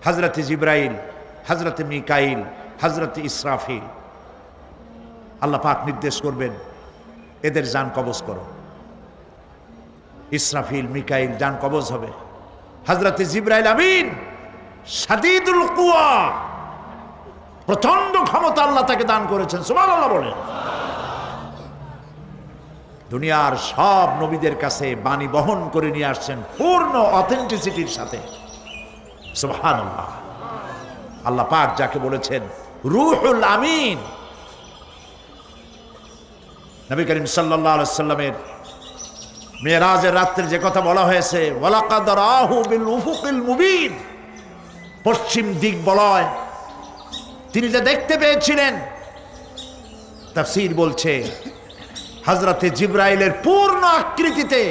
হযরত জিবরাইল, হযরত মিকাইল, হযরত ইসরাফিল। আল্লাহ পাক নির্দেশ করবেন এদের জান কবজ করো। ইসরাফিল, মিকাইল জান কবজ হবে। হযরত জিবরাইল আমিন শাদীদুল কুওয়া, প্রচন্ড ক্ষমতা আল্লাহ তাকে দান করেছেন, সুবহানাল্লাহ বলেন। দুনিয়ার সব নবীদের কাছে বাণী বহন করে নিয়ে আসছেন পূর্ণ অথেন্টিসিটির সাথে, সুবহানাল্লাহ। আল্লাহ পাক যাকে বলেছেন রূহুল আমিন, নবী করিম সাল্লাল্লাহু আলাইহি সাল্লামের মেরাজের রাত্রে যে কথা বলা হয়েছে, ওয়ালাকাদ রাহু বিল উফুকিল মুবিন, পশ্চিম দিক বলয় তিনি যে দেখতে পেয়েছিলেন, তাফসীর বলছে হযরতে জিবরাইলের পূর্ণ আকৃতিতে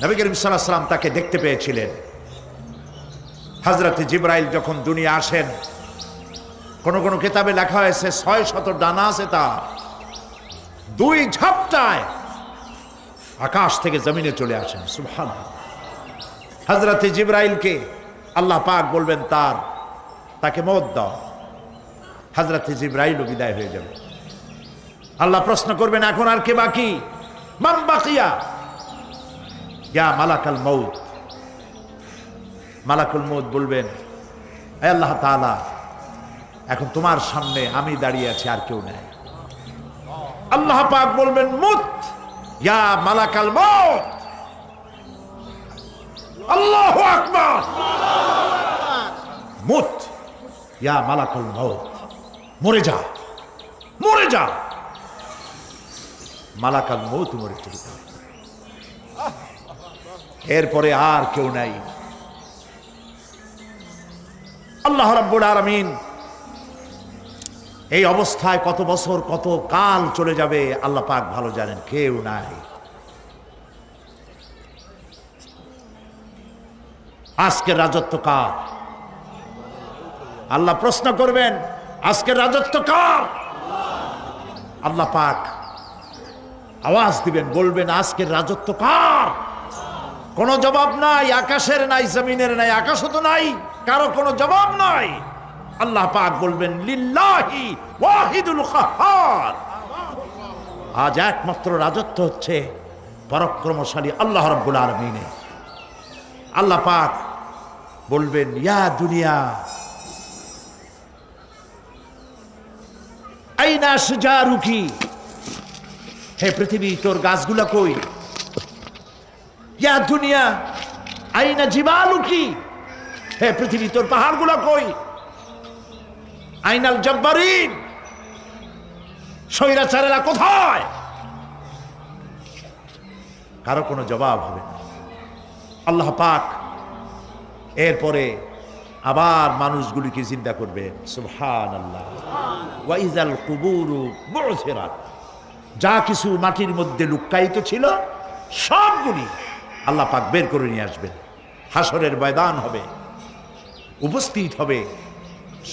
নবী করিম সাল্লাল্লাহু আলাইহি সাল্লাম তাকে দেখতে পেয়েছিলেন। হযরতে জিবরাইল যখন দুনিয়া আসেন, কোন কোন কিতাবে লেখা হয়েছে 600 ডানা আছে তার, 2 ঝাপটায় আকাশ থেকে জমিনে চলে আসেন, সুবহানাল্লাহ। হযরতে জিবরাইলকে আল্লাহ পাক বলবেন তাকে মওত দাও, হযরতে জিবরাইলও বিদায় হয়ে যাবে। আল্লাহ প্রশ্ন করবেন এখন আর কে বাকি? মান বাকিয়া ইয়া মালাকাল মউত। মালাকুল মউত বলবেন হে আল্লাহ তাআলা, এখন তোমার সামনে আমি দাঁড়িয়ে আছি, আর কেউ নাই। আল্লাহ পাক বলবেন মুত ইয়া মালাকাল মউত। আল্লাহু আকবার। মুত ইয়া মালাকুল মউত, মরে যা, মরে যা। মালাকাল মউত মরে চলে যাবে, এরপরে আর কেউ নাই। আল্লাহ রাব্বুল আলামিন এই অবস্থায় কত বছর কত কাল চলে যাবে আল্লাহ পাক ভালো জানেন, কেউ নাই। আজকের রাজত্ব কার? আল্লাহ প্রশ্ন করবেন আজকের রাজত্ব কার? আল্লাহ পাক আওয়াজ দিবেন, বলবেন আজকের রাজত্ব কার? কোনো জবাব নাই, আকাশের নাই, জমিনের নাই, আকাশও তো নাই, কারো কোনো জবাব নাই। আল্লাহ পাক বলবেন লিল্লাহি ওয়াহিদুল কাহ্হার। আজ একমাত্র রাজত্ব হচ্ছে পরাক্রমশালী আল্লাহ রাব্বুল আলামিনের। আল্লাহ পাক বলবেন ইয়া দুনিয়া আইনা শুজারুকি, হে পৃথিবী তোর গাছগুলা কই? ইয়া দুনিয়া আইনা জিবালুকি, হে পৃথিবী তোর পাহাড়গুলা কই? আইনাল জব্বারিন, স্বৈরাচারেরা কোথায়? কারো কোনো জবাব হবে না। আল্লাহ পাক এরপরে আবার মানুষগুলিকে জিন্দা করবেন, সুবহানাল্লাহ। ওয়া ইযাল কুবুরু বু'থিরাত, যা কিছু মাটির মধ্যে লুক্কায়িত ছিল সবগুলি আল্লাহ পাক বের করে নিয়ে আসবেন। হাসরের ময়দান হবে, উপস্থিত হবে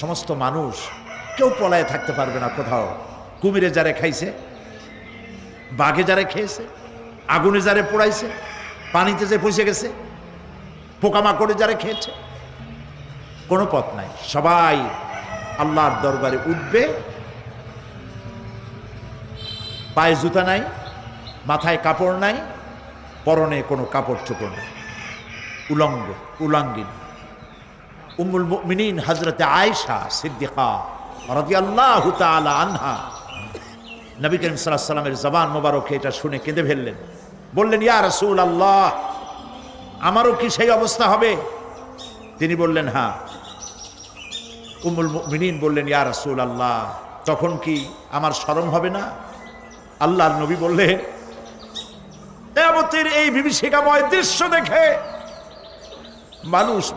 সমস্ত মানুষ, কেউ পলায়ে থাকতে পারবে না কোথাও। কুমিরে যারে খাইছে, বাঘে যারে খেয়েছে, আগুনে যারে পোড়াইছে, পানিতে যে পচে গেছে, পোকামাকড়ে যারে খেয়েছে, কোনো পথ নাই। সবাই আল্লাহর দরবারে উঠবে, পায়ে জুতা নাই, মাথায় কাপড় নাই, পরনে কোনো কাপড় চোপড় নাই, উলঙ্গ উলাঙ্গিনী। উম্মুল মুমিনিন হযরতে আয়েশা সিদ্দিকা রাদিয়াল্লাহু তাআলা আনহা, নবী করিম সাল্লাল্লাহু আলাইহি ওয়াসাল্লামের জবান মোবারকে এটা শুনে কেঁদে ফেললেন, বললেন ইয়া রাসূলুল্লাহ, আমারও কি সেই অবস্থা হবে? তিনি বললেন হ্যাঁ। উম্মুল মুমিনিন বললেন ইয়া রাসূলুল্লাহ, তখন কি আমার শরম হবে না? আল্লাহর নবী বললেন কিয়ামতের এই বিভীষিকাময় দৃশ্য দেখে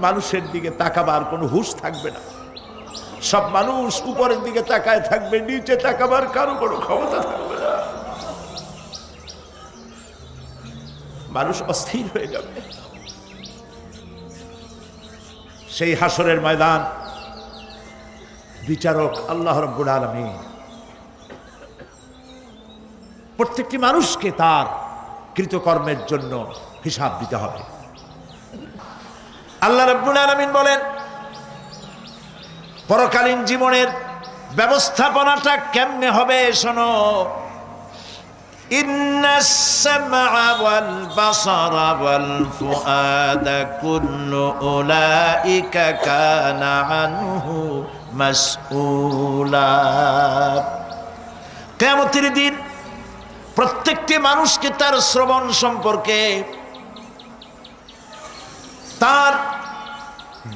মানুষের দিকে তাকাবার কোনো হুঁশ থাকবে না। সব মানুষ উপরের দিকে তাকায় থাকবে, নিচে তাকাবার কারো কোনো ক্ষমতা থাকবে না। মানুষ অস্থির হয়ে যাবে। সেই হাসরের ময়দান বিচারক আল্লাহ রাব্বুল আলামিন প্রত্যেকটি মানুষকে তার কৃতকর্মের জন্য হিসাব দিতে হবে। আল্লাহ রাব্বুল আলামিন বলেন পরকালীন জীবনের ব্যবস্থাপনাটা কেমনে হবে শোনো। ইন্নাস সামআ ওয়াল বাসারা ওয়াল ফুআদা কুল্লু উলাইকা কানা আনহু মাসউলা। কিয়ামতের দিন প্রত্যেকটি মানুষকে তার শ্রবণ সম্পর্কে, তার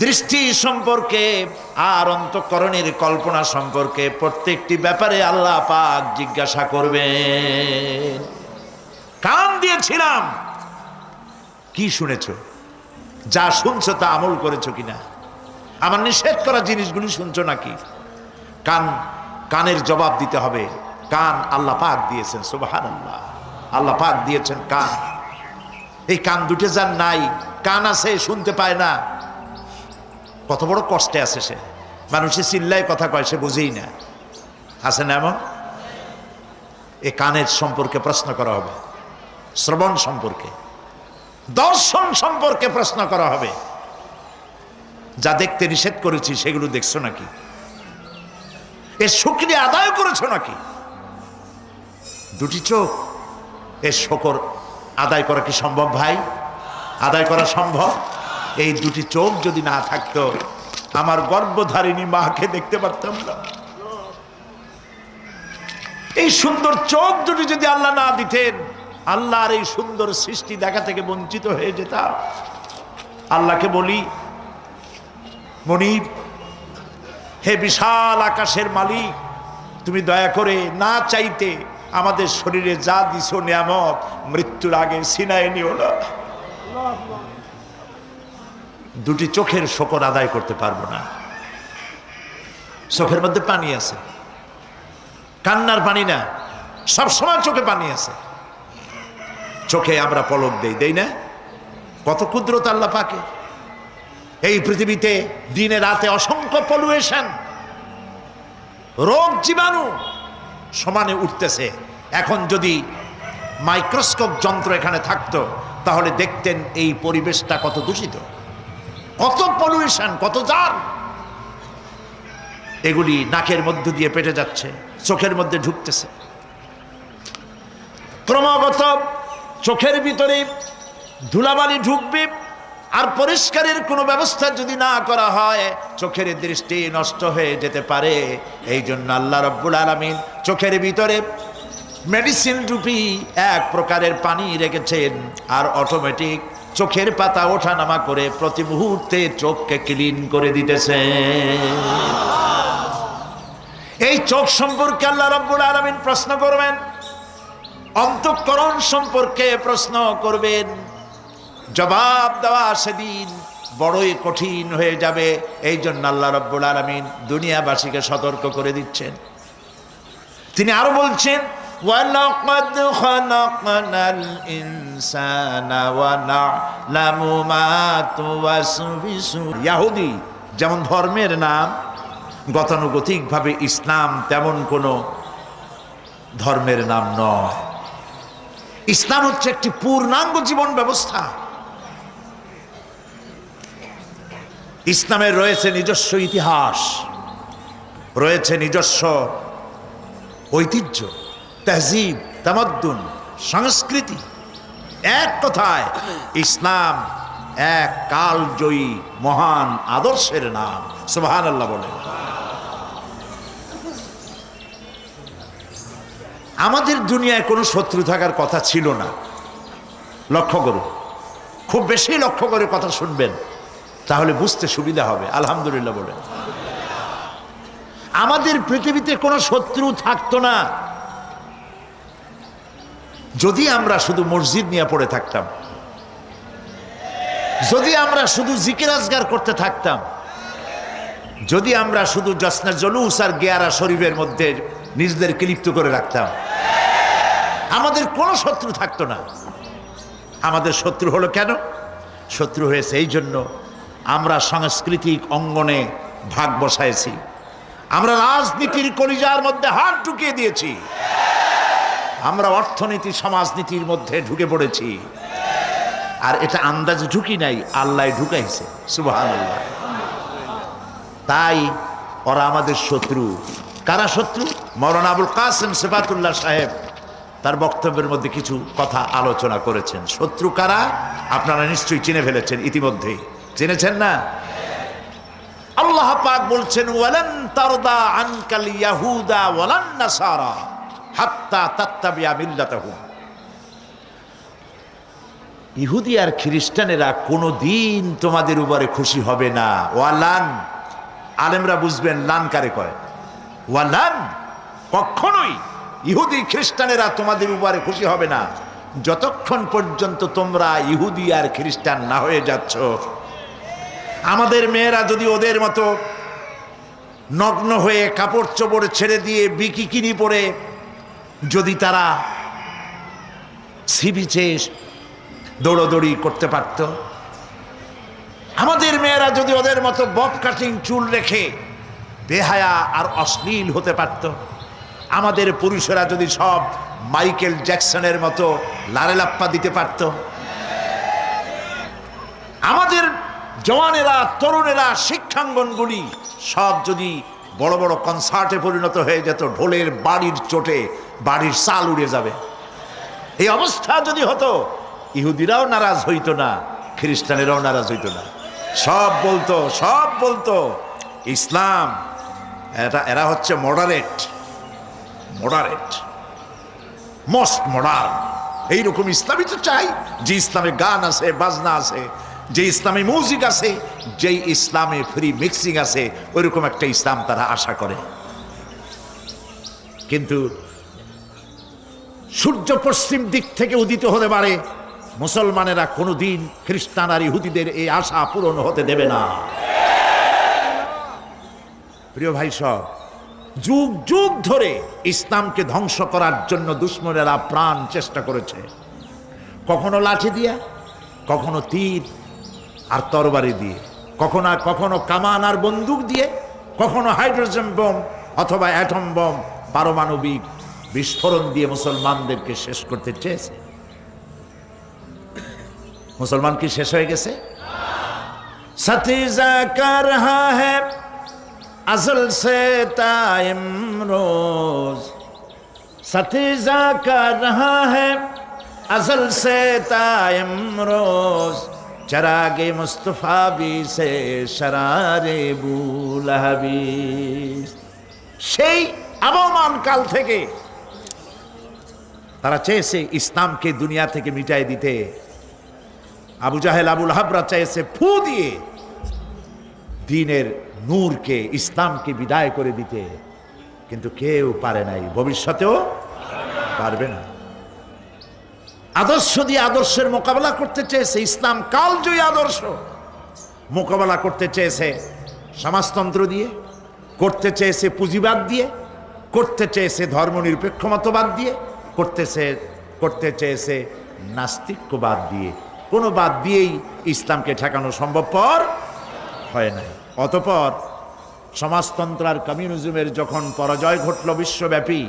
দৃষ্টি সম্পর্কে, আর অন্তঃকরণের কল্পনা সম্পর্কে প্রত্যেকটি ব্যাপারে আল্লাহ পাক জিজ্ঞাসা করবেন। কান দিয়েছিলাম, কি শুনেছো? যা শুনছো তা আমল করেছো কিনা? আমার নিষেধ করা জিনিসগুলি শুনছো নাকি? কানের জবাব দিতে হবে। কান আল্লাহ পাক দিয়েছেন, সুবহানাল্লাহ। আল্লাহ পাক দিয়েছেন কান। এই কান দুটো যার নাই, কান আছে শুনতে পায় না, কত বড় কষ্টে আছে সে। মানুষের চিল্লায় কথা কয়, সে বুঝেই না। আছে না এমন? এই কানের সম্পর্কে প্রশ্ন করা হবে, শ্রবণ সম্পর্কে, দর্শন সম্পর্কে প্রশ্ন করা হবে। যা দেখতে নিষেধ করেছি সেগুলো দেখছো নাকি? এর শুকরিয়া আদায় করেছো নাকি? দুটি চোখ, এর শকর আদায় করা কি সম্ভব ভাই? আদায় করা সম্ভব? এই দুটি চোখ যদি না থাকতো, আমার গর্ভধারিণী মাকে দেখতে পারতাম না। এই সুন্দর চোখ দুটি যদি আল্লাহ না দিতেন, আল্লাহর এই সুন্দর সৃষ্টি দেখা থেকে বঞ্চিত হয়ে যেতাম। আল্লাহকে বলি, মনিব, হে বিশাল আকাশের মালিক, তুমি দয়া করে না চাইতে আমাদের শরীরে যা দিছো নিয়ামত, মৃত্যুর আগে সিনায় নিও না। দুটি চোখের শকর আদায় করতে পারবো না। চোখের মধ্যে পানি আছে, কান্নার পানি না, সবসময় চোখে পানি আছে। চোখে আমরা পলক দেই না? কত কুদরত আল্লাহ পাকে। এই পৃথিবীতে দিনে রাতে অসংখ্য পলুয়েশন, রোগ জীবাণু সমানে উঠতেছে। এখন যদি মাইক্রোস্কোপ যন্ত্র এখানে থাকতো, তাহলে দেখতেন এই পরিবেশটা কত দূষিত, কত পলিউশন, কত জার। এগুলি নাকের মধ্য দিয়ে পেটে যাচ্ছে, চোখের মধ্যে ঢুকতেছে। ক্রমাগত চোখের ভিতরে ধুলাবালি ঢুকবে, আর পরিষ্কারের কোনো ব্যবস্থা যদি না করা হয়, চোখের দৃষ্টি নষ্ট হয়ে যেতে পারে। এই জন্য আল্লাহ রাব্বুল আলামিন চোখের ভিতরে মেডিসিন রূপী এক প্রকারের পানি রেখেছেন, আর অটোমেটিক চোখের পাতা ওঠানামা করে প্রতি মুহূর্তে চোখকে ক্লিন করে দিতেছে। এই চোখ সম্পর্কে আল্লাহ রাব্বুল আলামিন প্রশ্ন করবেন, অন্তঃকরণ সম্পর্কে প্রশ্ন করবেন। জবাব দেওয়া সেদিন বড়ই কঠিন হয়ে যাবে। এই জন্য আল্লাহ রাব্বুল আলামিন দুনিয়াবাসীকে সতর্ক করে দিচ্ছেন। তিনি আরো বলছেন, وَلَقَدْ خَلَقْنَا الْإِنسَانَ وَنَعْلَمُ مَا تُوَسْوِسُ। ইহুদি যেমন ধর্মের নাম, গতানুগতিকভাবে ইসলাম তেমন কোনো ধর্মের নাম নয়। ইসলাম হচ্ছে একটি পূর্ণাঙ্গ জীবন ব্যবস্থা। ইসলামের রয়েছে নিজস্ব ইতিহাস, রয়েছে নিজস্ব ঐতিহ্য, তাহজিব, তামাদ্দুন, সংস্কৃতি। এক কথায় ইসলাম এক কালজয়ী মহান আদর্শের নাম। সুবহানাল্লাহ বলেন। আমাদের দুনিয়ায় কোনো শত্রু থাকার কথা ছিল না। লক্ষ্য করুন, খুব বেশি লক্ষ্য করে কথা শুনবেন, তাহলে বুঝতে সুবিধা হবে। আলহামদুলিল্লাহ বলেন। আমাদের পৃথিবীতে কোনো শত্রু থাকতো না যদি আমরা শুধু মসজিদ নিয়ে পড়ে থাকতাম, যদি আমরা শুধু জিকির আজগার করতে থাকতাম, যদি আমরা শুধু জসনা জলুস আর গিয়ারা শরীফের মধ্যে নিজেদেরকে লিপ্ত করে রাখতাম, আমাদের কোনো শত্রু থাকতো না। আমাদের শত্রু হলো কেন? শত্রু হয়েছে এই জন্য আমরা সাংস্কৃতিক অঙ্গনে ভাগ বসাইছি, আমরা রাজনীতির কলিজার মধ্যে হাত ঢুকিয়ে দিয়েছি, আমরা অর্থনীতি সমাজনীতির মধ্যে ঢুকে পড়েছি। আর এটা আন্দাজে ঢুকি নাই, আল্লাহ ঢুকাইছে। সুবহানাল্লাহ। তাই ওরা আমাদের শত্রু। কারা শত্রু? মাওলানা আবুল কাসেম সিফাতুল্লাহ সাহেব তার বক্তব্যের মধ্যে কিছু কথা আলোচনা করেছেন। শত্রু কারা আপনারা নিশ্চয়ই চিনে ফেলেছেন ইতিমধ্যেই। চিনেছেন না? আল্লাহ পাক বলছেন, ওয়ালান তারদা আনকাল ইয়াহুদা ওয়ালান নাসারা হাত্তা তাত্তাবিয়া মিল্লাতাহুম। ইহুদি আর খ্রিস্টানেরা কোনোদিন তোমাদের উপরে খুশি হবে না। ওয়ালান, আলেমরা বুঝবেন লান কারে কয়। ওয়ালান, কখনোই ইহুদি খ্রিস্টানেরা তোমাদের উপরে খুশি হবে না যতক্ষণ পর্যন্ত তোমরা ইহুদি আর খ্রিস্টান না হয়ে যাচ্ছ। আমাদের মেয়েরা যদি ওদের মতো নগ্ন হয়ে কাপড় চোপড় ছেড়ে দিয়ে বিকিনি পরে যদি তারা সি বিচে দৌড়দৌড়ি করতে পারত, আমাদের মেয়েরা যদি ওদের মতো বব কাটিং চুল রেখে বেহায়া আর অশ্লীল হতে পারত, আমাদের পুরুষেরা যদি সব মাইকেল জ্যাকসনের মতো লারেলাপ্পা দিতে পারত, আমাদের জওয়ানেরা তরুণেরা শিক্ষাঙ্গনগুলি সব যদি বড় বড় কনসার্টে পরিণত হয়ে যেত, ঢোলের বাড়ির চোটে বাড়ির চাল উড়ে যাবে, এই অবস্থা যদি হতো, ইহুদিরাও নারাজ হইতো না, খ্রিস্টানেরাও নারাজ হইতো না। সব বলতো ইসলাম এরা হচ্ছে মডারেট মোস্ট মডার্ন। এইরকম ইসলামই তো চাই, যে ইসলামে গান আছে, বাজনা আছে, যে ইসলামে মিউজিক আছে, যে ইসলামে ফ্রি মিক্সিং আছে, ওইরকম একটা ইসলাম তারা আশা করে। কিন্তু সূর্য পশ্চিম দিক থেকে উদিত হতে পারে, মুসলমানেরা কোনোদিন খ্রিস্টান আর ইহুদিদের এই আশা পূরণ হতে দেবে না। প্রিয় ভাই সব, যুগ যুগ ধরে ইসলামকে ধ্বংস করার জন্য দুশমনেরা প্রাণ চেষ্টা করেছে, কখনো লাঠি দিয়ে, কখনো তীর আর তরবারি দিয়ে, কখনো কামান আর বন্দুক দিয়ে, কখনো হাইড্রোজেন বোম অথবা অ্যাটম বোম পারমাণবিক বিস্ফোরণ দিয়ে মুসলমানদেরকে শেষ করতে চেয়েছে। মুসলমান কি শেষ হয়ে গেছে? সতীজা কর রহা হ্যায় अज़ल से ताइमरोज, सतीजा कर रहा है अज़ल से ताइमरोज, चरागे मुस्तफ़ा भी से शरारे बुलहबी। সেই আবহমান কাল থেকে তারা চেয়েছে ইসলামকে দুনিয়া থেকে মিটাই দিতে। আবু জাহেল আবুল হাবরা চেয়েছে ফু দিয়ে দ্বীনের নূরকে, ইসলামকে বিদায় করে দিতে, কিন্তু কেউ পারে নাই, ভবিষ্যতেও পারবে না। আদর্শ দিয়ে আদর্শের মোকাবেলা করতে চেয়েছে, ইসলাম কালজয়ী আদর্শ মোকাবেলা করতে চেয়েছে সমাজতন্ত্র দিয়ে, করতে চেয়েছে পুঁজিবাদ দিয়ে, করতে চেয়েছে ধর্মনিরপেক্ষ মতবাদ দিয়ে, করতে চেয়েছে নাস্তিক্যবাদ দিয়ে। কোনো বাদ দিয়েই ইসলামকে ঠেকানো সম্ভবপর হয় নাই। অতঃপর সমাজতন্ত্র আর কমিউনিজমের যখন পরাজয় ঘটল বিশ্বব্যাপী,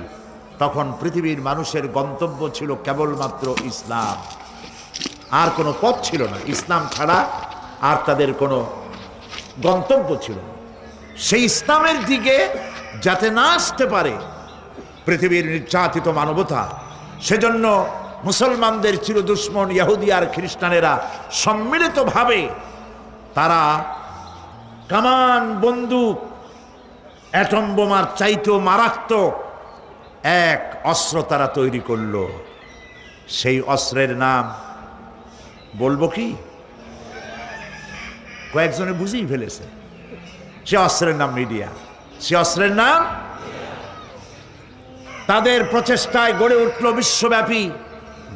তখন পৃথিবীর মানুষের গন্তব্য ছিল কেবলমাত্র ইসলাম, আর কোনো পথ ছিল না। ইসলাম ছাড়া আর তাদের কোনো গন্তব্য ছিল না। সেই ইসলামের দিকে যাতে না আসতে পারে পৃথিবীর নির্যাতিত মানবতা, সেজন্য মুসলমানদের চিরদুশ্মন ইহুদি আর খ্রিস্টানেরা সম্মিলিতভাবে তারা কামান, বন্দুক, অ্যাটম বোমার চাইতেও মারাত্মক এক অস্ত্র তারা তৈরি করল। সেই অস্ত্রের নাম বলবো কি? কয়েকজনে বুঝেই ফেলেছে। সে অস্ত্রের নাম মিডিয়া। সে অস্ত্রের নাম, তাদের প্রচেষ্টায় গড়ে উঠল বিশ্বব্যাপী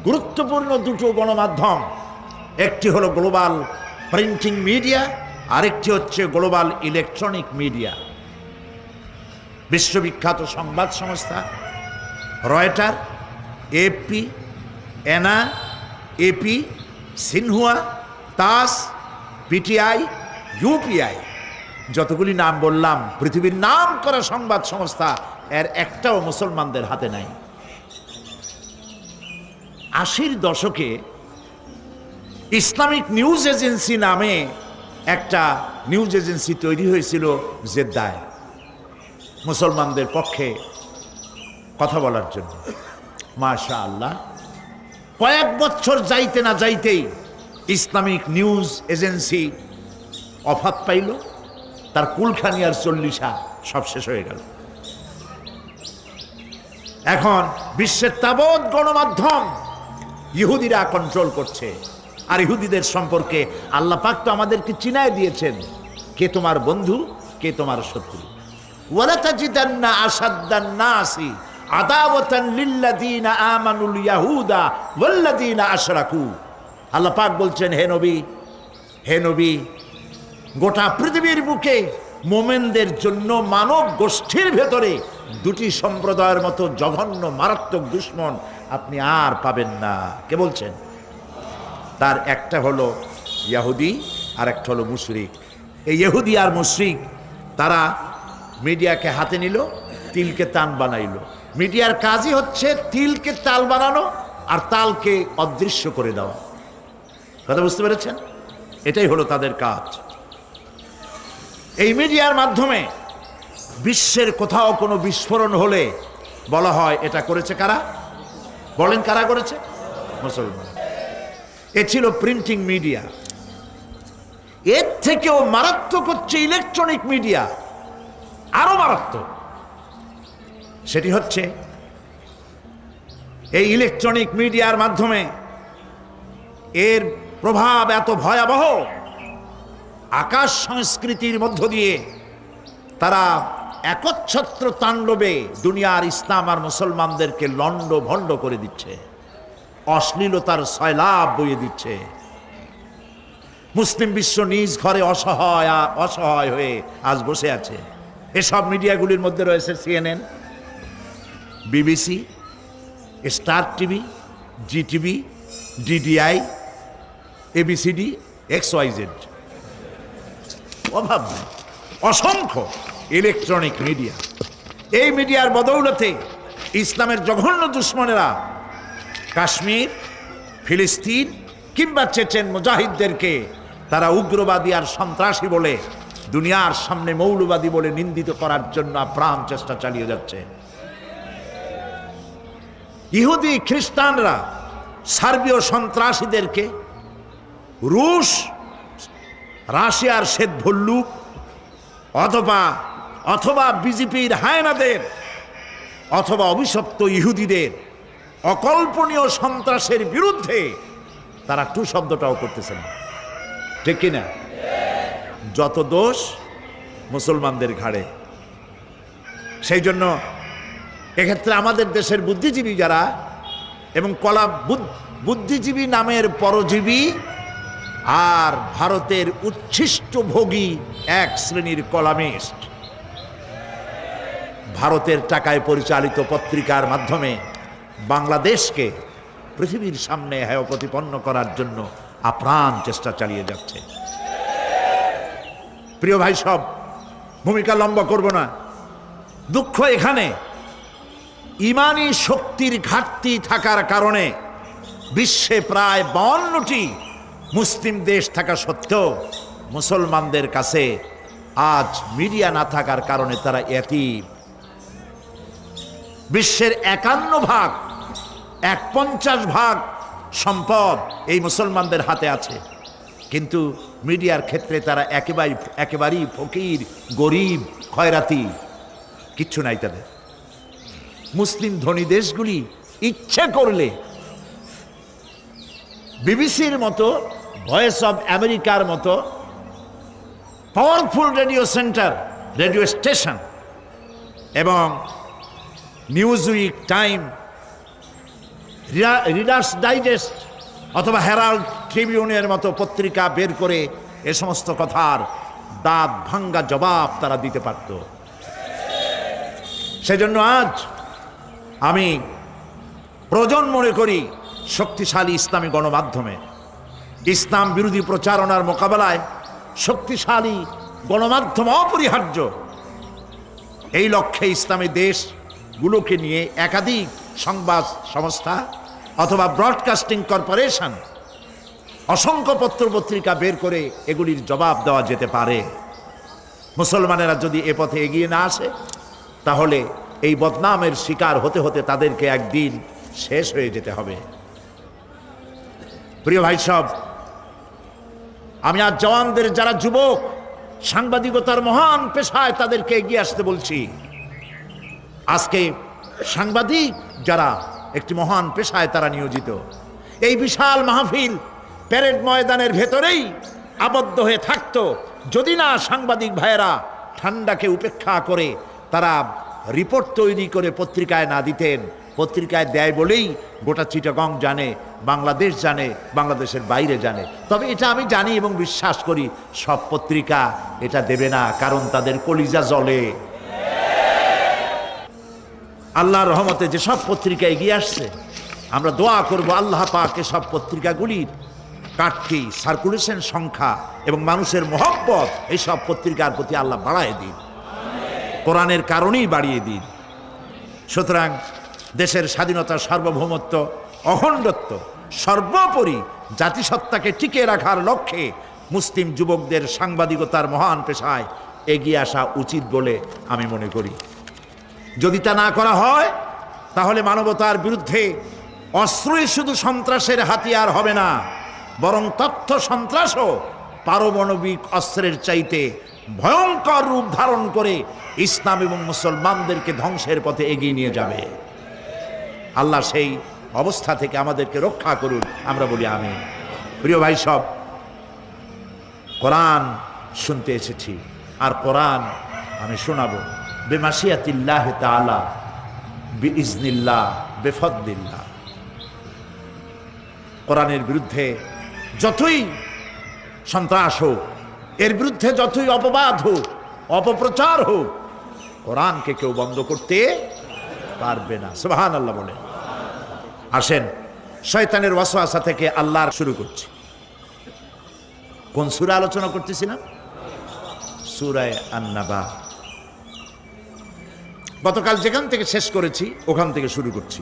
গুরুত্বপূর্ণ দুটো গণমাধ্যম। একটি হলো গ্লোবাল প্রিন্টিং মিডিয়া, আরেকটি হচ্ছে গ্লোবাল ইলেকট্রনিক মিডিয়া। বিশ্ববিখ্যাত সংবাদ সংস্থা রয়টার, এপি, এনা, এপি, সিনহুয়া, তাস, পিটিআই, ইউপিআই, যতগুলি নাম বললাম পৃথিবীর নাম করা সংবাদ সংস্থা, এর একটাও মুসলমানদের হাতে নাই। 80-র দশকে ইসলামিক নিউজ এজেন্সি নামে একটা নিউজ এজেন্সি তৈরি হয়েছিল জেদ্দায়। মুসলমানদের পক্ষে কথা বলার জন্য। মাশাআল্লাহ, কয়েক বছর যাইতে না যাইতেই ইসলামিক নিউজ এজেন্সি অফাত পাইল, তার কুলখানি আর চল্লিশা সব শেষ হয়ে গেল। এখন বিশ্বের তাবৎ গণমাধ্যম ইহুদিরা কন্ট্রোল করছে। আর ইহুদিদের সম্পর্কে আল্লাহ পাক তো আমাদেরকে চিনায় দিয়েছেন কে তোমার বন্ধু, কে তোমার শত্রু। ওয়ালা তাজিদান্না আশাদ্দান নাসি আদাওয়াতান লিল্লাযীনা আমানুল ইয়াহুদা ওয়াল্লাযীনা আশরাকু। আল্লাহ পাক বলছেন, হে নবী, গোটা পৃথিবীর বুকে মোমেনদের জন্য মানব গোষ্ঠীর ভেতরে দুটি সম্প্রদায়ের মতো জঘন্য মারাত্মক দুশ্মন আপনি আর পাবেন না। কে বলছেন? তার একটা হলো ইহুদি আর একটা হলো মুশরিক। এই ইহুদি আর মুশরিক তারা মিডিয়াকে হাতে নিল, তিলকে তান বানাইল। মিডিয়ার কাজই হচ্ছে তিলকে তাল বানানো আর তালকে অদৃশ্য করে দেওয়া। কথা বুঝতে পেরেছেন? এটাই হলো তাদের কাজ। এই মিডিয়ার মাধ্যমে বিশ্বের কোথাও কোনো বিস্ফোরণ হলে বলা হয় এটা করেছে কারা? বলেন কারা করেছে? মুসলমান। এ ছিল প্রিন্টিং মিডিয়া। এর থেকেও মারাত্মক হচ্ছে ইলেকট্রনিক মিডিয়া, আরো মারাত্মক। সেটি হচ্ছে এই ইলেকট্রনিক মিডিয়ার মাধ্যমে এর প্রভাব এত ভয়াবহ, আকাশ সংস্কৃতির মধ্য দিয়ে তারা একচ্ছত্র তাণ্ডবে দুনিয়ার ইসলাম আর মুসলমানদেরকে লন্ড ভন্ড করে দিচ্ছে, অশ্লীলতার সয়লাব বইয়ে দিচ্ছে। মুসলিম বিশ্ব নিজ ঘরে অসহায় হয়ে আজ বসে আছে। এসব মিডিয়াগুলির মধ্যে রয়েছে CNN, BBC, star TV, GTV, DDI, ABCD, XYZ। অভাব নেই, অসংখ্য ইলেকট্রনিক মিডিয়া। এই মিডিয়ার বদৌলতে ইসলামের জঘন্য দুশ্মনেরা কাশ্মীর, ফিলিস্তিন কিংবা চেচেন মুজাহিদদেরকে তারা উগ্রবাদী আর সন্ত্রাসী বলে দুনিয়ার সামনে মৌলবাদী বলে নিন্দিত করার জন্য আপ্রাণ চেষ্টা চালিয়ে যাচ্ছে। ইহুদি খ্রিস্টানরা সার্বীয় সন্ত্রাসীদেরকে রুশ, রাশিয়ার শ্বেত ভল্লুক অথবা বিজেপির হায়নাদের অথবা অভিশপ্ত ইহুদিদের অকল্পনীয় সন্ত্রাসের বিরুদ্ধে তারা টু শব্দটাও করতেছে না। ঠিক কিনা? যত দোষ মুসলমানদের ঘাড়ে। সেই জন্য এক্ষেত্রে আমাদের দেশের বুদ্ধিজীবী যারা এবং বুদ্ধিজীবী নামের পরজীবী আর ভারতের উচ্ছিষ্ট ভোগী এক শ্রেণীর কলামিস্ট ভারতের টাকায় পরিচালিত পত্রিকার মাধ্যমে বাংলাদেশকে পৃথিবীর সামনে হেয় প্রতিপন্ন করার জন্য আপ্রাণ চেষ্টা চালিয়ে যাচ্ছে। প্রিয় ভাই, সব ভূমিকা লম্বা করব না। দুঃখ এখানে ইমানি শক্তির ঘাটতি থাকার কারণে বিশ্বে প্রায় 52টি মুসলিম দেশ থাকা সত্ত্বেও মুসলমানদের কাছে আজ মিডিয়া না থাকার কারণে তারা এতিম। বিশ্বের 51 ভাগ সম্পদ এই মুসলমানদের হাতে আছে, কিন্তু মিডিয়ার ক্ষেত্রে তারা একেবারেই ফকির, গরিব, খয়রাতি, কিচ্ছু নাই তাদের। মুসলিম ধনী দেশগুলি ইচ্ছে করলে বিবিসির মতো, ভয়েস অব আমেরিকার মতো পাওয়ারফুল রেডিও স্টেশন এবং নিউজউইক, টাইম, রিডার্স ডাইজেস্ট অথবা হেরাল্ড ট্রিবিউনের মতো পত্রিকা বের করে এ সমস্ত কথার দাঁত ভাঙ্গা জবাব তারা দিতে পারত। সেজন্য আজ আমি প্রয়োজন মনে করি শক্তিশালী ইসলামী গণমাধ্যমে ইসলাম বিরোধী প্রচারণার মোকাবেলায় শক্তিশালী গণমাধ্যম অপরিহার্য। এই লক্ষ্যে ইসলামী দেশগুলোকে নিয়ে একাধিক সংবাদ সংস্থা অথবা ব্রডকাস্টিং কর্পোরেশন অসংখ্য পত্রপত্রিকা বের করে এগুলির জবাব দেওয়া যেতে পারে। মুসলমানেরা যদি এ পথে এগিয়ে না আসে তাহলে এই বদনামের শিকার হতে হতে তাদেরকে একদিন শেষ হয়ে যেতে হবে। প্রিয় ভাই সব, আমি আজ জওয়ানদের যারা যুবক সাংবাদিকতার মহান পেশায় তাদেরকে এগিয়ে আসতে বলছি। আজকে সাংবাদিক যারা একটি মহান পেশায় তারা নিয়োজিত, এই বিশাল মাহফিল প্যারেড ময়দানের ভেতরেই আবদ্ধ হয়ে থাকতো যদি না সাংবাদিক ভাইয়েরা ঠান্ডাকে উপেক্ষা করে তারা রিপোর্ট তৈরি করে পত্রিকায় না দিতেন। পত্রিকায় দেয় বলেই গোটা চিটাগং জানে, বাংলাদেশ জানে, বাংলাদেশের বাইরে জানে। তবে এটা আমি জানি এবং বিশ্বাস করি সব পত্রিকা এটা দেবে না, কারণ তাদের কলিজা জ্বলে। আল্লাহর রহমতে যেসব পত্রিকা এগিয়ে আসছে, আমরা দোয়া করব আল্লাহ পাক এসব পত্রিকাগুলির কাটতি, সার্কুলেশন সংখ্যা এবং মানুষের মহব্বত এইসব পত্রিকার প্রতি আল্লাহ বাড়ায় দিন, কোরআনের কারণেই বাড়িয়ে দিন। সুতরাং দেশের স্বাধীনতা, সার্বভৌমত্ব, অখণ্ডত্ব, সর্বোপরি জাতিসত্তাকে টিকিয়ে রাখার লক্ষ্যে মুসলিম যুবকদের সাংবাদিকতার মহান পেশায় এগিয়ে আসা উচিত বলে আমি মনে করি। যদি তা না করা হয় তাহলে মানবতার বিরুদ্ধে অস্ত্রই শুধু সন্ত্রাসের হাতিয়ার হবে না, বরং তথ্য সন্ত্রাসও পারমাণবিক অস্ত্রের চাইতে ভয়ঙ্কর রূপ ধারণ করে ইসলাম এবং মুসলমানদেরকে ধ্বংসের পথে এগিয়ে নিয়ে যাবে। আল্লাহ সেই অবস্থা থেকে আমাদেরকে রক্ষা করুন, আমরা বলি আমিন। প্রিয় ভাই সব, কোরআন শুনতে এসেছি, আর কোরআন আমি শোনাবো বেমাশিয়াতিল্লাহ তাআলা, বিইজনিল্লাহ, বেফদলিল্লাহ। কোরআনের বিরুদ্ধে যতই সন্ত্রাস হোক, এর বিরুদ্ধে যতই অপবাদ হোক, অপপ্রচার হোক, কোরআনকে কেউ বন্ধ করতে পারবে না। সুবহানাল্লাহ বলে। আসেন শয়তানের ওয়াসওয়াসা থেকে আল্লাহর শুরু করছি। কোন সূরা আলোচনা করতেছিলাম? সূরা আন-নাবা। গতকাল যেখান থেকে শেষ করেছি ওখান থেকে শুরু করছি।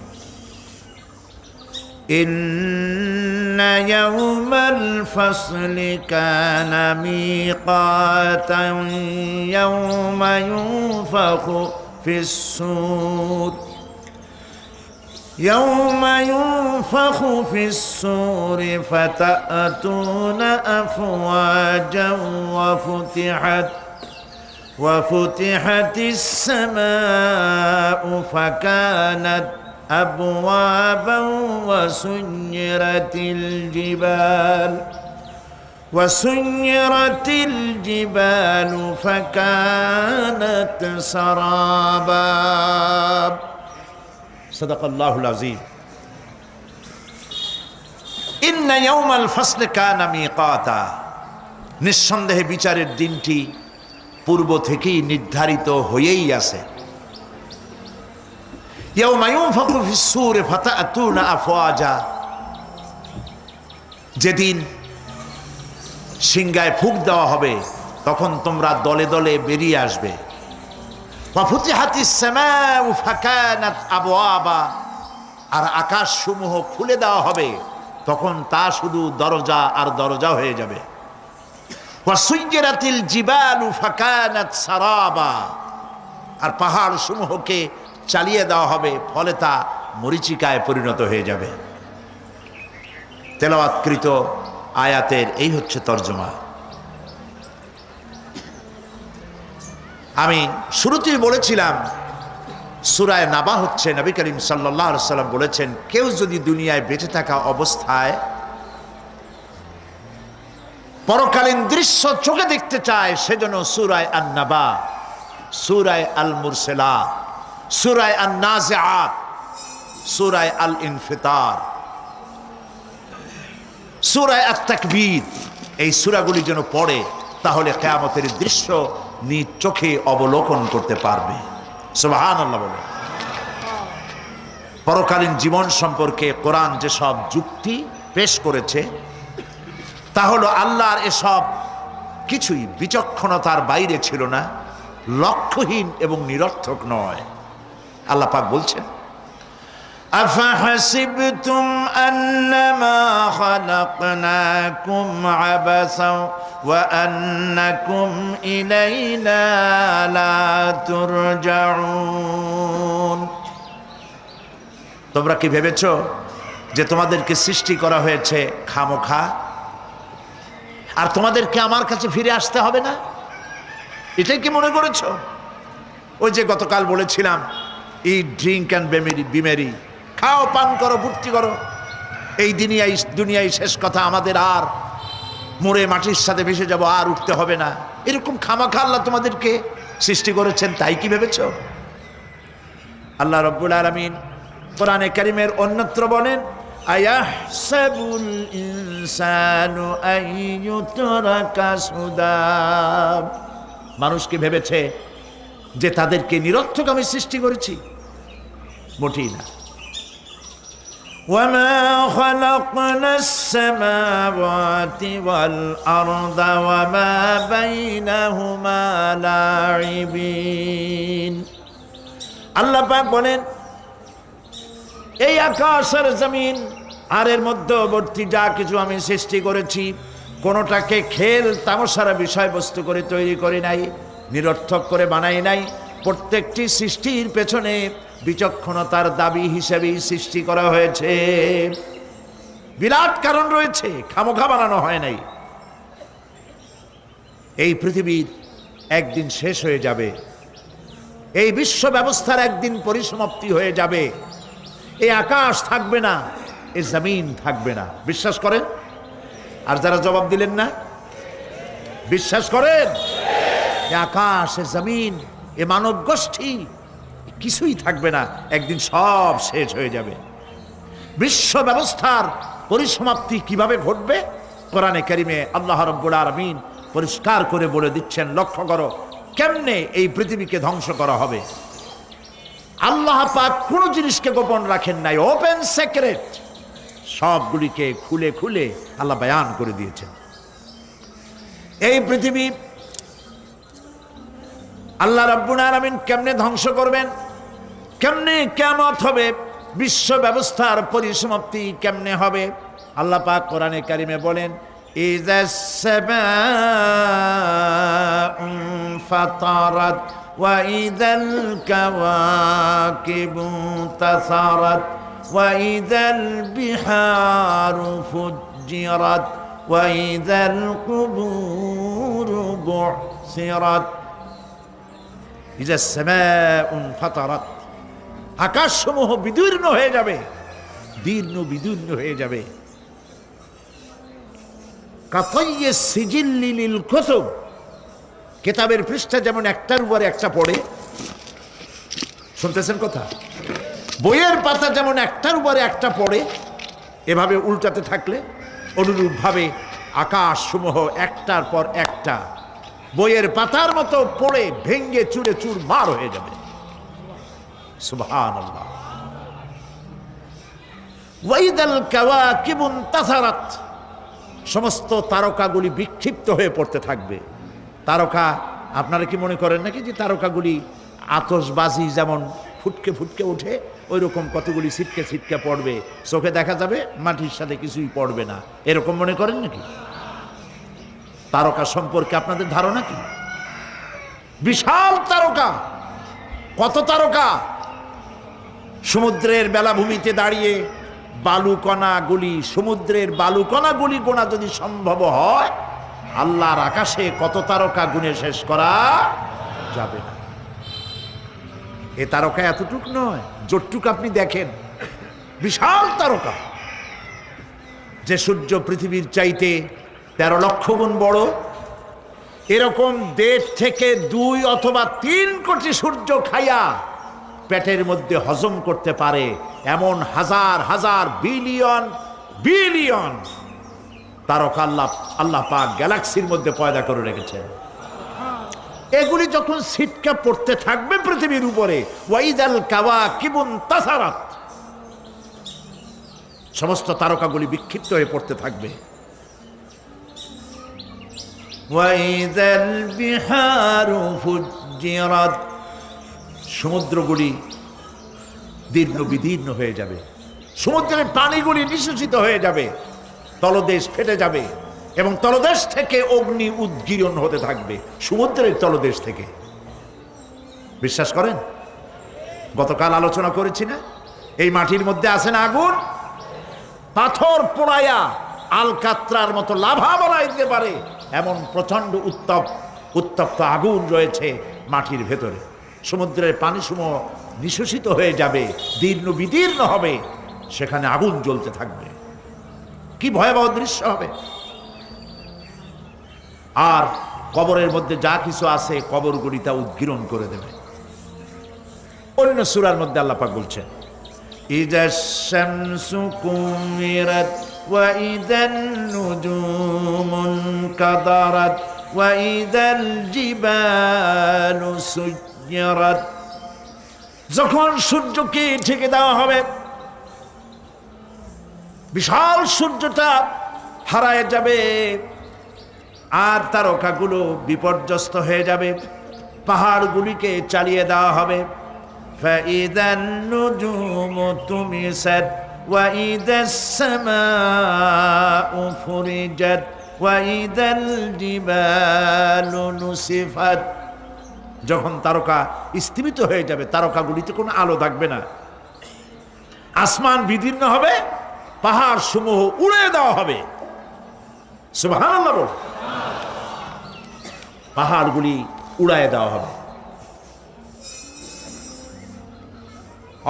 ইন্না ইয়াওমাল ফাসলি কানা মিকাতান ইয়াওমা ইউনফাখু ফিস-সূর يوم ينفخ في الصور فتأتون أفواجا وفتحت السماء فكانت أبوابا وسيرت الجبال فكانت سرابا সাদাকাল্লাহুল আযীম। ইন্না ইয়াওমাল ফাসলি কানা মিকাতা, নিঃসন্দেহে বিচারের দিনটি পূর্ব থেকেই নির্ধারিত হয়েই আছে। ইয়াওমা ইউনফাখু ফিস-সূর ফাতাতুনা আফওয়াজা, যেদিন সিংহায় ফুঁক দেওয়া হবে তখন তোমরা দলে দলে বেরিয়ে আসবে। ওয়াফুতিহাতিস সামাউ ফাকানাত আবওয়াবা, আর আকাশ সমূহ খুলে দেওয়া হবে তখন তা শুধু দরজা আর দরজা হয়ে যাবে। ওয়াসুইয়িরাতিল জিবালু ফাকানাত সারাবা, আর পাহাড় সমূহকে চালিয়ে দেওয়া হবে, ফলে তা মরীচিকায় পরিণত হয়ে যাবে। তেলাওয়াতকৃত আয়াতের এই হচ্ছে তর্জমা। আমি শুরুতেই বলেছিলাম সূরা নাবা হচ্ছে, নবী করিম সাল্লাল্লাহু আলাইহি ওয়াসাল্লাম বলেছেন, কেউ যদি দুনিয়ায় বেঁচে থাকা অবস্থায় পরকালীন দৃশ্য চোখে দেখতে চায় সেজন্য সূরা আন-নাবা, সূরা আল-মুরসালাত, সূরা আন-নাজিআত, সূরা আল-ইনফিতার, সূরা আত-তাকবীর, এই সূরাগুলি যেন পড়ে, তাহলে কিয়ামতের দৃশ্য নিজ চোখে অবলোকন করতে পারবে। সুবহানাল্লাহ বলে। পরকালীন জীবন সম্পর্কে কোরআন যেসব যুক্তি পেশ করেছে তা হলো আল্লাহর এসব কিছুই বিচক্ষণতার বাইরে ছিল না, লক্ষ্যহীন এবং নিরর্থক নয়। আল্লাহ পাক বলছেন, أفحسبتم أنما خلقناكم عبثا وأنكم إلينا لا ترجعون। তোমরা কি ভেবেছো যে তোমাদেরকে সৃষ্টি করা হয়েছে খামোখা আর তোমাদেরকে আমার কাছে ফিরে আসতে হবে না? এটাই কি মনে করেছো? ওই যে গতকাল বলেছিলাম, ইট ড্রিঙ্ক অ্যান্ড বিমেরি, খাও পান করো ফুর্তি করো, এই দুনিয়ায় শেষ কথা, আমাদের আর মরে মাটির সাথে ভেসে যাব, আর উঠতে হবে না, এরকম খামাখা আল্লাহ তোমাদেরকে সৃষ্টি করেছেন, তাই কি ভেবেছো? আল্লাহ রাব্বুল আলামিন কোরআনে কারীমের অন্যত্র বলেন, আয়াহসাবুল ইনসানু আইয়ুতরাকা সুদা। মানুষ কি ভেবেছে যে তাদেরকে নিরর্থক আমি সৃষ্টি করেছি? মোটেই না। ওয়ামা খালাকনাস সামাওয়াতি ওয়াল আরদা ওয়ামা বাইনাহুমা লাইবিন। আল্লাহ পাক বলেন, এই আকাশ আর জমিন আর এর মধ্যবর্তী যা কিছু আমি সৃষ্টি করেছি, কোনোটাকে খেল তামাশার বিষয়বস্তু করে তৈরি করি নাই, নিরর্থক করে বানাই নাই। প্রত্যেকটি সৃষ্টির পেছনে বিচক্ষণতার দাবি হিসেবেই সৃষ্টি করা হয়েছে, বিরাট কারণ রয়েছে, খামোখা বানানো হয় নাই। এই পৃথিবীর একদিন শেষ হয়ে যাবে, এই বিশ্ব ব্যবস্থার একদিন পরিসমাপ্তি হয়ে যাবে, এই আকাশ থাকবে না, এই জমিন থাকবে না। বিশ্বাস করেন? আর যারা জবাব দিলেন না, বিশ্বাস করেন? এই আকাশ, এ জমিন, এ মানব গোষ্ঠী কিছুই থাকবে না, একদিন সব শেষ হয়ে যাবে। বিশ্ব ব্যবস্থার পরিসমাপ্তি কিভাবে ঘটবে? কোরআনে কারিমে আল্লাহ রাব্বুল আলামিন পরিষ্কার করে বলে দিচ্ছেন। লক্ষ্য করো কেমনে এই পৃথিবীকে ধ্বংস করা হবে। আল্লাহ পাক কোনো জিনিসকে গোপন রাখেন নাই, ওপেন সিক্রেট, সবগুলিকে খুলে খুলে আল্লাহ বয়ান করে দিয়েছেন। এই পৃথিবী আল্লাহ রাব্বুল আলামিন কেমনে ধ্বংস করবেন, কেমনে কিয়ামত হবে, বিশ্ব ব্যবস্থার পরিসমাপ্তি কেমনে হবে, আল্লাহ পাক কোরআনে কারিমে বলেন, ইযাস সামাউ ফাতারাত ওয়া ইযাল কাওয়াকিবু তাসারাত ওয়া ইযাল বিহারু ফুজ্জিরাত ওয়া ইযাল কুবুরু বুসিরাত। ইযাস সামাউ ফাতারাত, আকাশসমূহ বিদীর্ণ হয়ে যাবে, বিদীর্ণ হয়ে যাবে। কাতাইয়িস সিজিল্লি লিল কুতুব, কিতাবের পৃষ্ঠা যেমন একটার উপরে একটা পড়ে, শুনতেছেন কথা? বইয়ের পাতা যেমন একটার উপরে একটা পড়ে, এভাবে উল্টাতে থাকলে অনুরূপভাবে আকাশসমূহ একটার পর একটা বইয়ের পাতার মতো পড়ে ভেঙ্গে চুরে চুরমার হয়ে যাবে। সুবহানাল্লাহ। ওয়াইদাল কাওয়াকিবু তাসারাত, সমস্ত তারকাগুলি বিক্ষিপ্ত হয়ে পড়তে থাকবে। তারকা, আপনারা কি মনে করেন নাকি যে তারকাগুলি আতশবাজি যেমন ফুটকে ফুটকে ওঠে, ওই রকম কতগুলি ছিটকে ছিটকে পড়বে, চোখে দেখা যাবে, মাটির সাথে কিছুই পড়বে না, এরকম মনে করেন নাকি? তারকা সম্পর্কে আপনাদের ধারণা কি? বিশাল তারকা, কত তারকা! সমুদ্রের বেলাভূমিতে দাঁড়িয়ে বালুকণাগুলি, সমুদ্রের বালুকণাগুলি গোনা যদি সম্ভব হয়, আল্লাহর আকাশে কত তারকা গুণে শেষ করা যাবে না। এ তারকা এতটুক নয়, যতটুক আপনি দেখেন বিশাল তারকা, যে সূর্য পৃথিবীর চাইতে 13 লক্ষ গুণ বড়, এরকম 1.5 থেকে 2 অথবা 3 কোটি সূর্য খাইয়া পেটের মধ্যে হজম করতে পারে এমন হাজার হাজার বিলিয়ন বিলিয়ন তারকা আল্লাহ পাক গ্যালাক্সির মধ্যে পয়দা করে রেখেছেন। এগুলি যখন ছিটকা পড়তে থাকবে পৃথিবীর উপরে, ওয়াইদাল কাওয়াকিবু তাসারাত, সমস্ত তারকাগুলি বিক্ষিপ্ত হয়ে পড়তে থাকবে। ওয়াইদাল বিহারু ফুজ্জিরাত, সমুদ্রগুলি দীর্ণ বিদীর্ণ হয়ে যাবে, সমুদ্রের পানিগুলি নিঃশেষিত হয়ে যাবে, তলদেশ ফেটে যাবে এবং তলদেশ থেকে অগ্নি উদ্গীরণ হতে থাকবে, সমুদ্রের তলদেশ থেকে। বিশ্বাস করেন? গতকাল আলোচনা করেছি না, এই মাটির মধ্যে আছে না আগুন, পাথর পোড়াইয়া আলকাত্রার মতো লাভা বানাই দিতে পারে এমন প্রচন্ড উত্তপ্ত আগুন রয়েছে মাটির ভেতরে। সমুদ্রের পানিসমূহ নিঃশেষিত হয়ে যাবে, দীর্ণ বিদীর্ণ হবে, সেখানে আগুন জ্বলতে থাকবে। কি ভয়াবহ দৃশ্য হবে! আর কবরের মধ্যে যা কিছু আছে কবরগুলি তা উদ্গীরণ করে দেবে। অন্য সূরার মধ্যে আল্লাহ পাক বলছেন, ইযাশ শামসু কুমিরাত ওয়া ইযান নুজুমুন কাদারাত ওয়া ইযাল জিবালু সুয়্যিরাত। যখন সূর্যকে ঢেকে দেওয়া হবে, বিশাল সূর্যটা হারায় যাবে আর তারকাগুলো বিপর্যস্ত হয়ে যাবে, পাহাড়গুলিকে চালিয়ে দেওয়া হবে। فَإِذَا النُّجُومُ طُمِسَتْ وَإِذَا السَّمَاءُ فُرِجَتْ وَإِذَا الْجِبَالُ نُسِفَتْ। যখন তারকা স্থিমিত হয়ে যাবে, তারকাগুলিতে কোনো আলো থাকবে না, আসমান বিদীর্ণ হবে, পাহাড় সমূহ উড়িয়ে দেওয়া হবে। সুবহানাল্লাহ বল। পাহাড়গুলি উড়ায় দেওয়া হবে।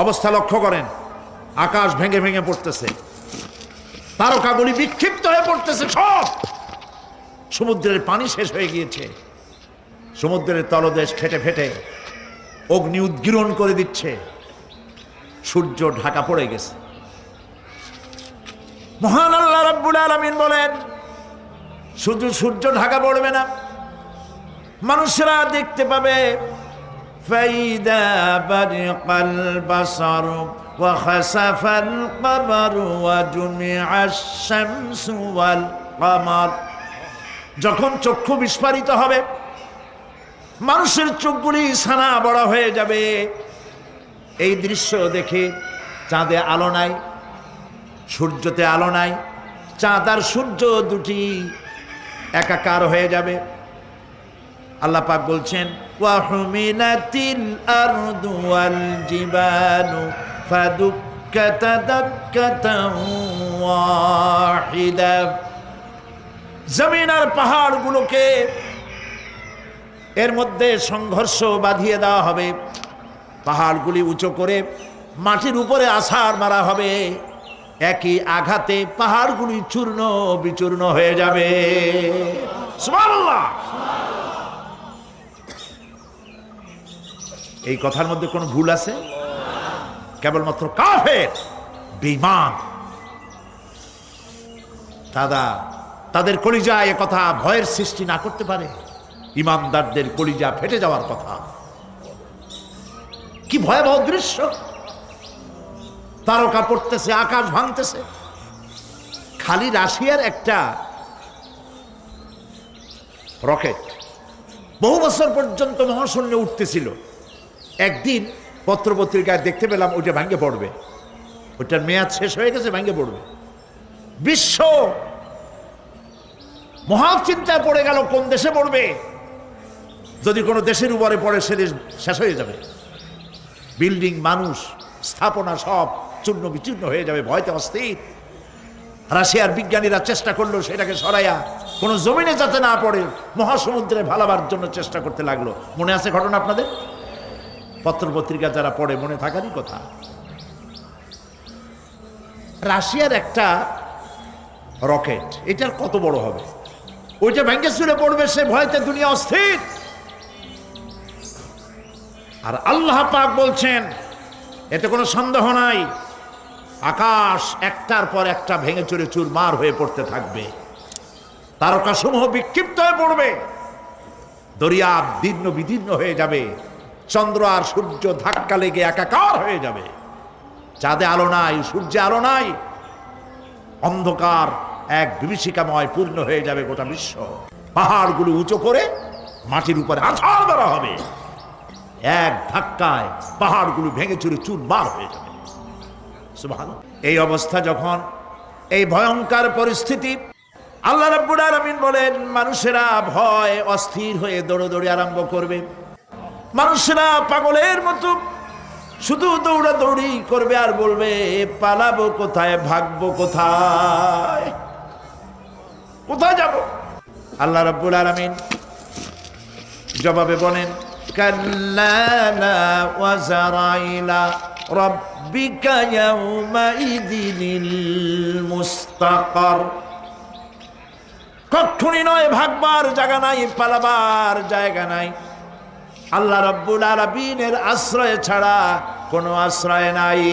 অবস্থা লক্ষ্য করেন, আকাশ ভেঙে ভেঙে পড়তেছে, তারকাগুলি বিক্ষিপ্ত হয়ে পড়তেছে, সব সমুদ্রের পানি শেষ হয়ে গিয়েছে, সমুদ্রের তলদেশ ফেটে ফেটে অগ্নি উদ্গীরণ করে দিচ্ছে, সূর্য ঢাকা পড়ে গেছে। মহান আল্লাহ রাব্বুল আলামিন বলেন, শুধু সূর্য ঢাকা পড়বে না, মানুষরা দেখতে পাবে فَإِذَا بَرِقَ الْبَصَرُ وَخَسَفَ الْقَمَرُ وَجُمِعَ الشَّمْسُ وَالْقَمَرُ। যখন চক্ষু বিস্ফারিত হবে, মানুষের চোখগুলি ছানা বড় হয়ে যাবে, এই দৃশ্য দেখে চাঁদে আলো নাই, সূর্যতে আলো নাই, চাঁদ আর সূর্য দুটি একাকার হয়ে যাবে। আল্লাহ পাক বলছেন, ওয়া হুমিলাতিল আরদু ওয়াল জিবালু ফাদুক্কাতা দাক্কাতান ওয়াহিদা। জমিন আর পাহাড়গুলোকে এর মধ্যে সংঘর্ষ বাঁধিয়ে দেওয়া হবে, পাহাড়গুলি উঁচু করে মাটির উপরে আছাড় মারা হবে, একই আঘাতে পাহাড়গুলি চূর্ণ বিচূর্ণ হয়ে যাবে। সুবহানাল্লাহ। এই কথার মধ্যে কোনো ভুল আছে? কেবলমাত্র কাফের, বেঈমান, তাদের কলিজায় এ কথা ভয়ের সৃষ্টি না করতে পারে। ইমানদারদের কলিজা ফেটে যাওয়ার কথা। কি ভয়াবহ দৃশ্য! তারকা পড়তেছে, আকাশ ভাঙতেছে। খালি রাশিয়ার একটা রকেট বহু বছর পর্যন্ত মহাশূন্যে উঠতেছিল, একদিন পত্রপত্রিকায় দেখতে পেলাম ওইটা ভেঙে পড়বে, ওইটার মেয়াদ শেষ হয়ে গেছে, ভেঙে পড়বে। বিশ্ব মহাচিন্তায় পড়ে গেল, কোন দেশে পড়বে? যদি কোনো দেশের উপরে পড়ে সে দেশ শেষ হয়ে যাবে, বিল্ডিং, মানুষ, স্থাপনা সব চূর্ণ বিচূর্ণ হয়ে যাবে, ভয়তে অস্থির। রাশিয়ার বিজ্ঞানীরা চেষ্টা করলো সেটাকে সরাইয়া কোনো জমিনে যাতে না পড়ে মহাসমুদ্রে ভালাবার জন্য চেষ্টা করতে লাগলো। মনে আছে ঘটনা আপনাদের? পত্রপত্রিকা যারা পড়ে মনে থাকারই কথা। রাশিয়ার একটা রকেট, এটার কত বড় হবে, ওইটা ভেঙে চুরে পড়বে, সে ভয়তে দুনিয়া অস্থির। আর আল্লাহ পাক বলছেন, এতে কোনো সন্দেহ নাই, আকাশ একটার পর একটা ভেঙে চুরে চুরমার হয়ে পড়তে থাকবে, তারকাসমূহ বিক্ষিপ্ত হয়ে পড়বে, দরিয়া দীর্ণ বিদীর্ণ হয়ে যাবে, চন্দ্র আর সূর্য ধাক্কা লেগে একাকার হয়ে যাবে, চাঁদে আলো নাই, সূর্যে আলো নাই, অন্ধকার এক বিভীষিকাময় পূর্ণ হয়ে যাবে গোটা বিশ্ব। পাহাড়গুলো উঁচু করে মাটির উপরে আছাড় মারা হবে, এক ধাক্কায় পাহাড়গুলো ভেঙে চুরে চুরমার হয়ে যাবে। সুবহানাল্লাহ। এই অবস্থা যখন, এই ভয়ঙ্কর পরিস্থিতি, আল্লাহ রাব্বুল আলামিন বলেন মানুষেরা ভয় অস্থির হয়ে দৌড়াদৌড়ি আরম্ভ করবে। মানুষেরা পাগলের মতো শুধু দৌড়াদৌড়ি করবে আর বলবে পালাবো কোথায়, ভাগবো কোথায়, কোথায় যাব? আল্লাহ রাব্বুল আলামিন জবাবে বলেন কাল্লা লা ওয়াজারা ইলা রাব্বিকা ইয়াউমাইযিনিল মুস্তাকার। কখনই নয়, ভাগবার জায়গা নাই, পালাবার জায়গা নাই। আল্লাহ রাব্বুল আলামিনের আশ্রয় ছাড়া কোনো আশ্রয় নাই।